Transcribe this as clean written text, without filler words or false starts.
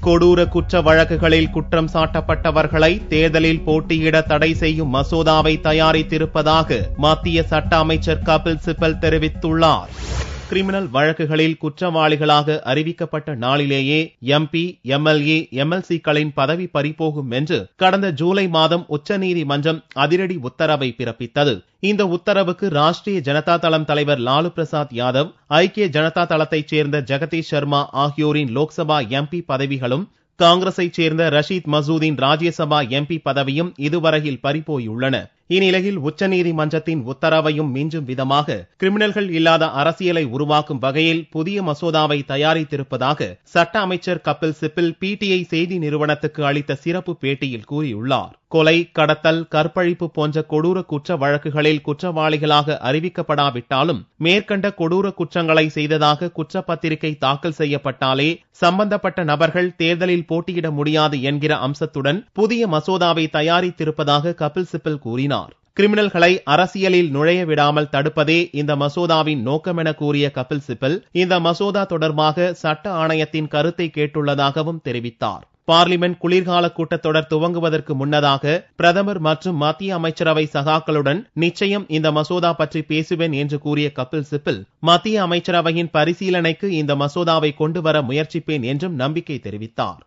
கொடூர குற்ற வழக்குகளில் குற்றம் சாட்டப்பட்டவர்களை தேர்தலில் போட்டியிட தடை செய்யும் மசோதாவை தயாரித்திருப்பதாக மத்திய சட்ட அமைச்சர் கபில் சிபல் தெரிவித்துள்ளார். கிரிமினல் வழக்குகளில் குற்றவாளிகளாக அறிவிக்கப்பட்ட நாளிலேயே எம்பி, எம்எல்ஏ, எம்எல்சிக்களின் பதவி பறிபோகும் என்று கடந்த ஜூலை மாதம் உச்சநீதிமன்றம் அதிரடி உத்தரவை பிறப்பித்தது. இந்த உத்தரவுக்கு ராஷ்டிரிய ஜனதா தளம் தலைவர் லாலு பிரசாத் யாதவ், ஐக்கிய ஜனதா தளத்தைச் சேர்ந்த ஜெகதீஷ் சர்மா ஆகியோரின் லோக்சபா எம்பி பதவிகளும், காங்கிரஸைச் சேர்ந்த ரஷீத் மசூதின் ராஜ்யசபா எம்பி பதவியும் இதுவரையில் பறிபோயுள்ளன. இந்நிலையில் உச்சநீதிமன்றத்தின் உத்தரவையும் மிஞ்சும் விதமாக கிரிமினல்கள் இல்லாத அரசியலை உருவாக்கும் வகையில் புதிய மசோதாவை தயாரித்திருப்பதாக சட்ட அமைச்சர் கபில் சிபல் பிடிஐ செய்தி நிறுவனத்துக்கு அளித்த சிறப்பு பேட்டியில் கூறியுள்ளார். கொலை, கடத்தல், கற்பழிப்பு போன்ற கொடூர குற்ற வழக்குகளில் குற்றவாளிகளாக அறிவிக்கப்படாவிட்டாலும் மேற்கண்ட கொடூர குற்றங்களை செய்ததாக குற்றப்பத்திரிகை தாக்கல் செய்யப்பட்டாலே சம்பந்தப்பட்ட நபர்கள் தேர்தலில் போட்டியிட முடியாது என்கிற அம்சத்துடன் புதிய மசோதாவை தயாரித்திருப்பதாக கபில் சிபல் கூறினார். கிரிமினல்களை அரசியலில் நுழைய விடாமல் தடுப்பதே இந்த மசோதாவின் நோக்கமென கூறிய கபில் சிபல் இந்த மசோதா தொடர்பாக சட்ட ஆணையத்தின் கருத்தை கேட்டுள்ளதாகவும் தெரிவித்தார். பார்லிமென்ட் குளிர்கால கூட்டத்தொடர் துவங்குவதற்கு முன்னதாக பிரதமர் மற்றும் மத்திய அமைச்சரவை சகாக்களுடன் நிச்சயம் இந்த மசோதா பற்றி பேசுவேன் என்று கூறிய கபில் சிபல் மத்திய அமைச்சரவையின் பரிசீலனைக்கு இந்த மசோதாவை கொண்டு வர முயற்சிப்பேன் என்றும் நம்பிக்கை தெரிவித்தார்.